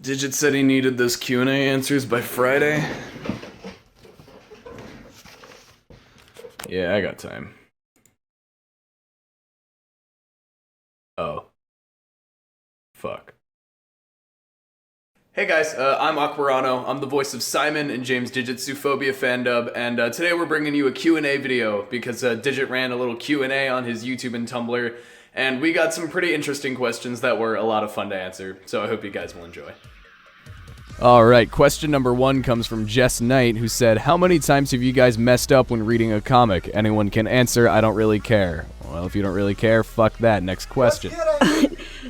Dijit said he needed those Q&A answers by Friday. Yeah, I got time. Oh. Fuck. Hey guys, I'm Aquaerano. I'm the voice of Simon and James Dijit's Zoophobia Fandub, and today we're bringing you a Q&A video because Dijit ran a little Q&A on his YouTube and Tumblr, and we got some pretty interesting questions that were a lot of fun to answer, so I hope you guys will enjoy. Alright, question number 1 comes from Jess Knight, who said, how many times have you guys messed up when reading a comic? Anyone can answer, I don't really care. Well, if you don't really care, fuck that. Next question.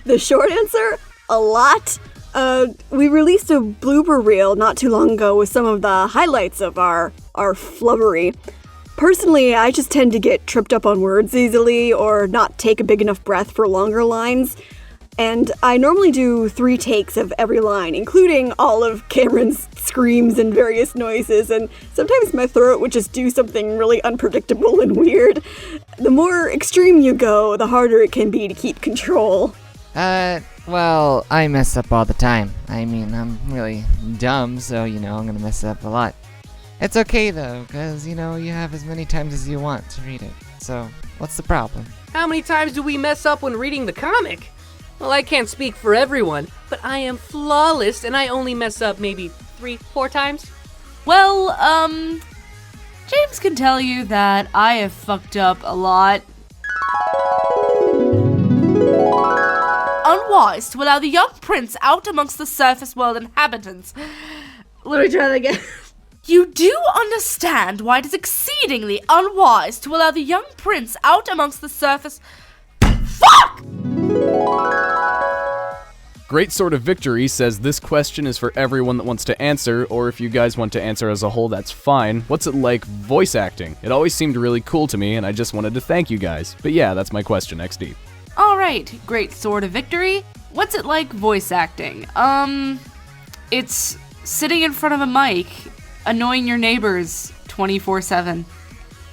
The short answer? A lot. We released a blooper reel not too long ago with some of the highlights of our flubbery. Personally, I just tend to get tripped up on words easily or not take a big enough breath for longer lines. And I normally do 3 takes of every line, including all of Cameron's screams and various noises, and sometimes my throat would just do something really unpredictable and weird. The more extreme you go, the harder it can be to keep control. Well, I mess up all the time. I mean, I'm really dumb, so, I'm gonna mess up a lot. It's okay, though, because, you have as many times as you want to read it. So, what's the problem? How many times do we mess up when reading the comic? Well, I can't speak for everyone, but I am flawless, and I only mess up maybe 3-4 times. Well, James can tell you that I have fucked up a lot. Unwise to allow the young prince out amongst the surface world inhabitants. Let me try that again. You do understand why it is exceedingly unwise to allow the young prince out amongst the surface... Fuck! Great Sword of Victory says this question is for everyone that wants to answer, or if you guys want to answer as a whole, that's fine. What's it like voice acting? It always seemed really cool to me, and I just wanted to thank you guys. But yeah, that's my question, XD. Alright, Great Sword of Victory. What's it like voice acting? It's sitting in front of a mic, annoying your neighbors 24/7.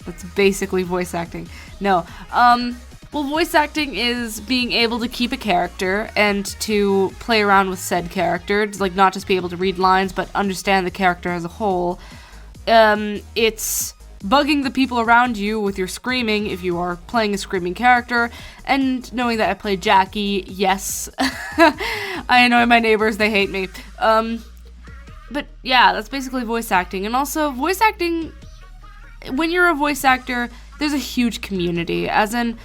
That's basically voice acting. No, well, voice acting is being able to keep a character and to play around with said character, like not just be able to read lines, but understand the character as a whole. It's bugging the people around you with your screaming if you are playing a screaming character, and knowing that I play Jackie, yes. I annoy my neighbors, they hate me. But yeah, that's basically voice acting. And also, voice acting, when you're a voice actor, there's a huge community, as in,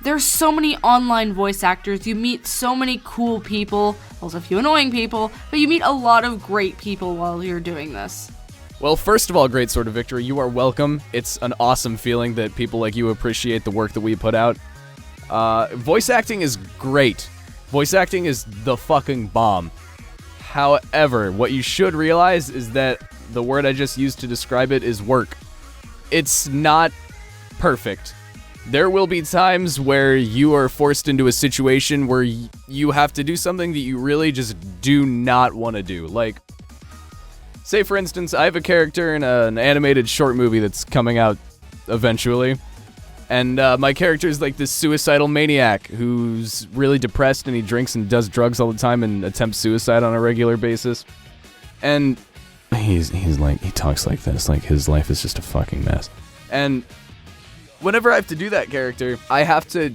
there's so many online voice actors, you meet so many cool people, also a few annoying people, but you meet a lot of great people while you're doing this. Well, first of all, Great Sword of Victory, you are welcome. It's an awesome feeling that people like you appreciate the work that we put out. Voice acting is great. Voice acting is the fucking bomb. However, what you should realize is that the word I just used to describe it is work. It's not perfect. There will be times where you are forced into a situation where you have to do something that you really just do not want to do. Like, say for instance, I have a character in an animated short movie that's coming out eventually, and my character is like this suicidal maniac who's really depressed and he drinks and does drugs all the time and attempts suicide on a regular basis. And he's like, he talks like this, like his life is just a fucking mess. And whenever I have to do that character, I have to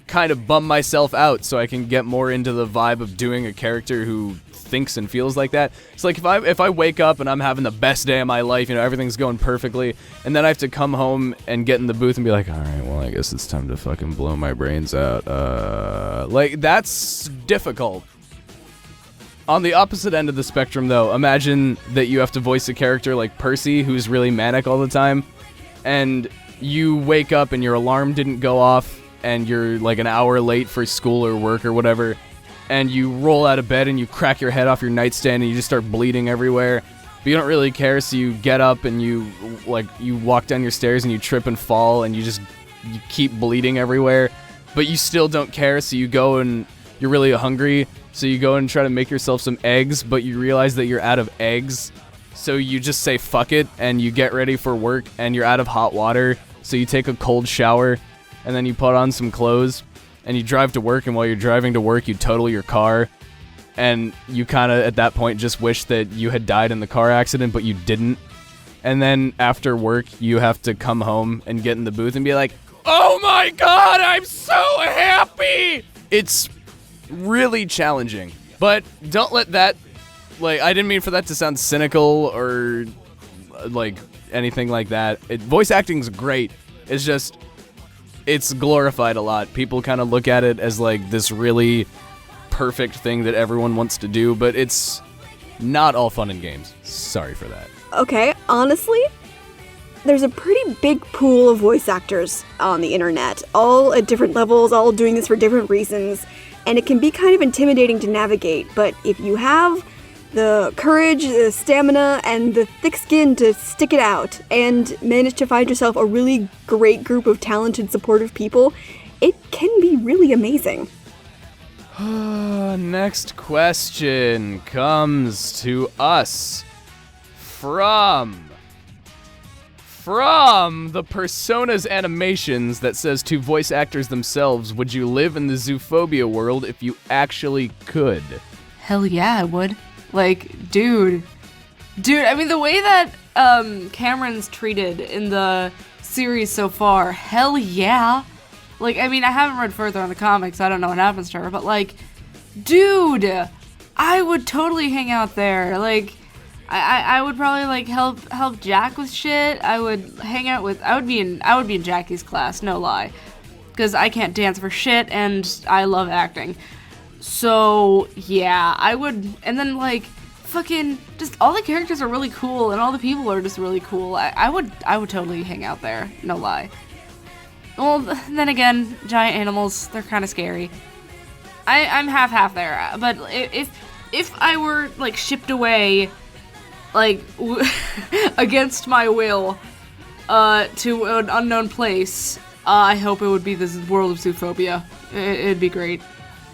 kind of bum myself out so I can get more into the vibe of doing a character who thinks and feels like that. It's like if I wake up and I'm having the best day of my life, everything's going perfectly, and then I have to come home and get in the booth and be like, alright, well, I guess it's time to fucking blow my brains out. Like, that's difficult. On the opposite end of the spectrum, though, imagine that you have to voice a character like Percy, who's really manic all the time, and you wake up and your alarm didn't go off and you're like an hour late for school or work or whatever, and you roll out of bed and you crack your head off your nightstand and you just start bleeding everywhere, but you don't really care, so you get up and you walk down your stairs and you trip and fall and you keep bleeding everywhere, but you still don't care, so you go and you're really hungry, so you go and try to make yourself some eggs, but you realize that you're out of eggs. So you just say fuck it, and you get ready for work, and you're out of hot water, so you take a cold shower, and then you put on some clothes, and you drive to work, and while you're driving to work, you total your car, and you kind of at that point just wish that you had died in the car accident, but you didn't. And then after work, you have to come home and get in the booth and be like, oh my god, I'm so happy! It's really challenging. But don't let that, like, I didn't mean for that to sound cynical or, like, anything like that. Voice acting's great. It's just, it's glorified a lot. People kind of look at it as, like, this really perfect thing that everyone wants to do, but it's not all fun and games. Sorry for that. Okay, honestly, there's a pretty big pool of voice actors on the internet, all at different levels, all doing this for different reasons, and it can be kind of intimidating to navigate, but if you have the courage, the stamina, and the thick skin to stick it out and manage to find yourself a really great group of talented, supportive people, it can be really amazing. Next question comes to us from the Personas animations that says to voice actors themselves, would you live in the Zoophobia world if you actually could? Hell yeah, I would. Like, dude, I mean, the way that Cameron's treated in the series so far, hell yeah. Like, I mean, I haven't read further in the comics, I don't know what happens to her, but like, dude, I would totally hang out there. Like, I would probably like help Jack with shit. I would hang out with, I would be in Jackie's class, no lie, because I can't dance for shit and I love acting. So yeah, I would, and then like fucking just all the characters are really cool and all the people are just really cool. I would totally hang out there, no lie. Well, then again, giant animals, they're kind of scary. I'm half there, but if I were like shipped away, like against my will, to an unknown place, I hope it would be this world of Zoophobia. It'd be great.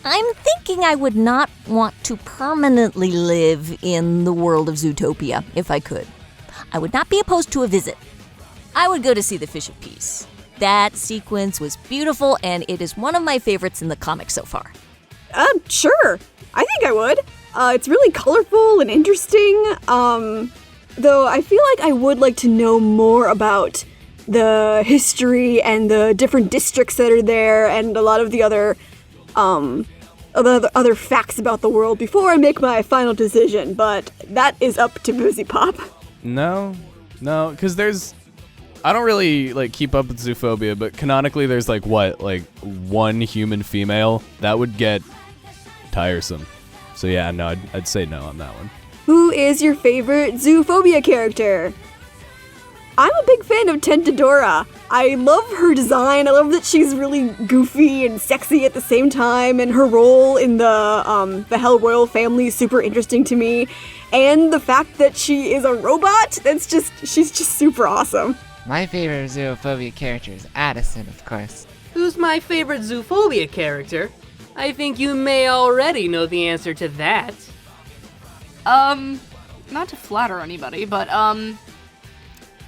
I'm thinking I would not want to permanently live in the world of Zootopia if I could. I would not be opposed to a visit. I would go to see the Fish of Peace. That sequence was beautiful, and it is one of my favorites in the comics so far. Sure. I think I would. It's really colorful and interesting. Though I feel like I would like to know more about the history and the different districts that are there and a lot of the other facts about the world before I make my final decision, but that is up to Vivziepop. No, because I don't really like keep up with Zoophobia, but canonically there's like one human female. That would get tiresome. So yeah, no, I'd say no on that one. Who is your favorite Zoophobia character? I'm a big fan of Tentadora. I love her design. I love that she's really goofy and sexy at the same time, and her role in the Hell Royal family is super interesting to me. And the fact that she is a robot, she's just super awesome. My favorite Zoophobia character is Addison, of course. Who's my favorite Zoophobia character? I think you may already know the answer to that. Not to flatter anybody, but,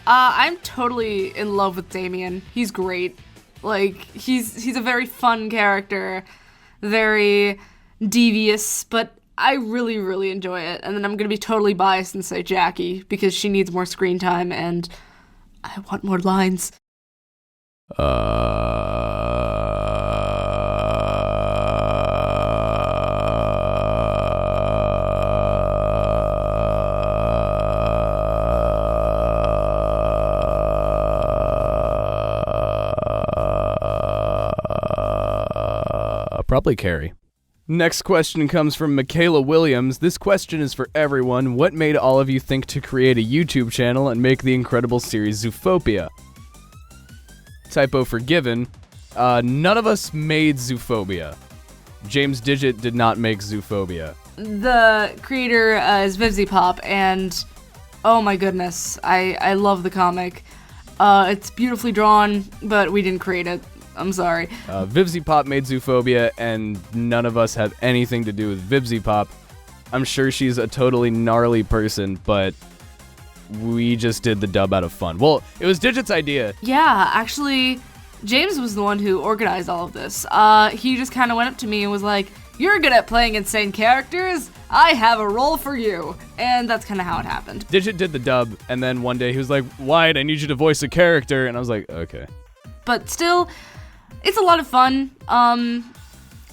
I'm totally in love with Damien. He's great. Like, he's a very fun character, very devious, but I really, really enjoy it. And then I'm gonna be totally biased and say Jackie, because she needs more screen time, and I want more lines. Probably Carrie. Next question comes from Michaela Williams. This question is for everyone. What made all of you think to create a YouTube channel and make the incredible series Zoophobia? Typo forgiven. None of us made Zoophobia. James Dijit did not make Zoophobia. The creator is Vivziepop, and oh my goodness, I love the comic. It's beautifully drawn, but we didn't create it. I'm sorry. Vivziepop made Zoophobia, and none of us have anything to do with Vivziepop. I'm sure she's a totally gnarly person, but we just did the dub out of fun. Well, it was Dijit's idea. Yeah, actually, James was the one who organized all of this. He just kind of went up to me and was like, you're good at playing insane characters, I have a role for you. And that's kind of how it happened. Dijit did the dub, and then one day he was like, Wyatt, I need you to voice a character. And I was like, okay. But still, it's a lot of fun.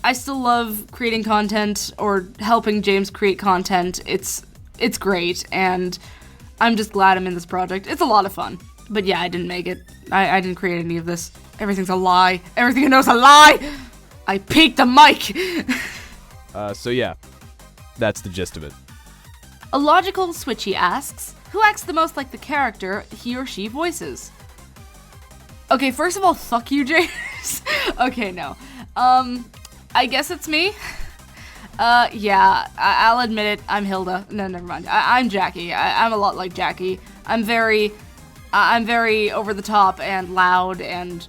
I still love creating content or helping James create content. It's great, and I'm just glad I'm in this project. It's a lot of fun. But yeah, I didn't make it. I didn't create any of this. Everything's a lie. Everything I know is a lie! I peaked the mic! So yeah, that's the gist of it. A logical Switchy asks, who acts the most like the character he or she voices? Okay, first of all, fuck you, James. Okay, no. I guess it's me. Yeah, I'll admit it. I'm Hilda. No, never mind. I'm Jackie. I'm a lot like Jackie. I'm very over the top and loud, and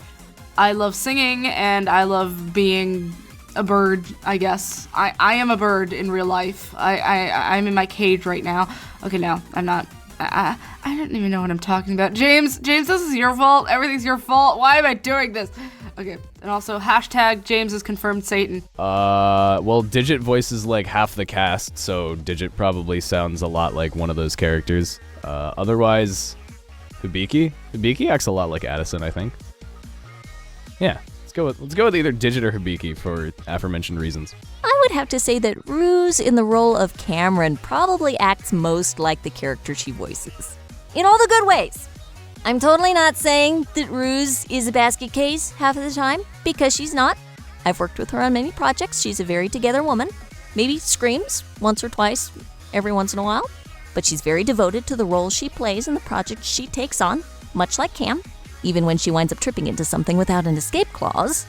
I love singing, and I love being a bird, I guess. I am a bird in real life. I'm in my cage right now. Okay, no, I'm not. I don't even know what I'm talking about. James, this is your fault. Everything's your fault. Why am I doing this? Okay, and also hashtag James is confirmed Satan. Well, Dijit voices like half the cast, so Dijit probably sounds a lot like one of those characters. Otherwise, Hibiki acts a lot like Addison, I think. Yeah, let's go with either Dijit or Hibiki for aforementioned reasons. I would have to say that Rhuze in the role of Cameron probably acts most like the character she voices. In all the good ways. I'm totally not saying that Rhuze is a basket case half of the time, because she's not. I've worked with her on many projects. She's a very together woman. Maybe screams once or twice every once in a while. But she's very devoted to the role she plays and the project she takes on, much like Cam, even when she winds up tripping into something without an escape clause,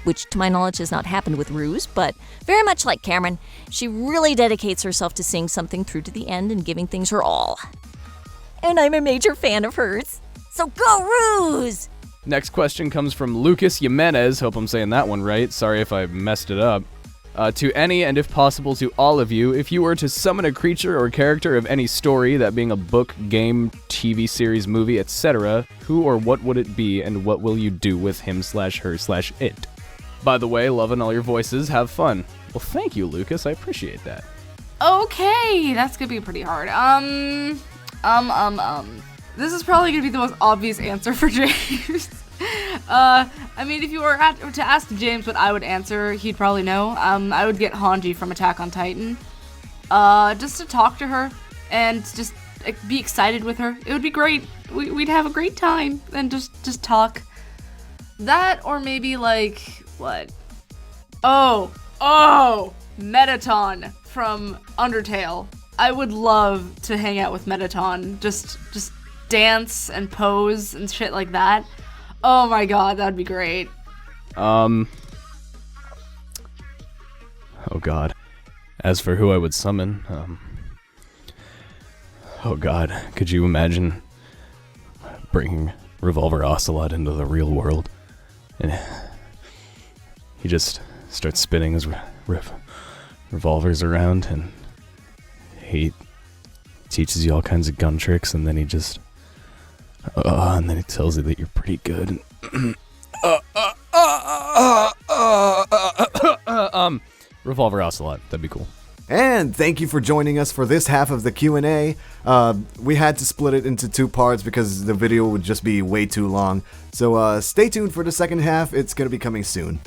which to my knowledge has not happened with Rhuze, but very much like Cameron, she really dedicates herself to seeing something through to the end and giving things her all. And I'm a major fan of hers. So go Rhuze! Next question comes from Lucas Jimenez. Hope I'm saying that one right. Sorry if I messed it up. To any, and if possible to all of you, if you were to summon a creature or character of any story, that being a book, game, TV series, movie, etc., who or what would it be, and what will you do with him/her/it? By the way, loving all your voices. Have fun. Well, thank you, Lucas. I appreciate that. Okay, that's gonna be pretty hard. This is probably gonna be the most obvious answer for James. I mean, if you were to ask James what I would answer, he'd probably know. I would get Hanji from Attack on Titan. Just to talk to her and just be excited with her. It would be great. We'd have a great time and just talk. That, or maybe like, what? Oh, Mettaton from Undertale. I would love to hang out with Mettaton. Just dance and pose and shit like that. Oh my god, that'd be great. Oh god. As for who I would summon, oh god, could you imagine bringing Revolver Ocelot into the real world? And he just starts spinning his revolvers around, and he teaches you all kinds of gun tricks, and then he just... and then he tells you that you're pretty good. Revolver Ocelot, that'd be cool. And thank you for joining us for this half of the Q&A. We had to split it into 2 parts because the video would just be way too long. So stay tuned for the second half. It's going to be coming soon.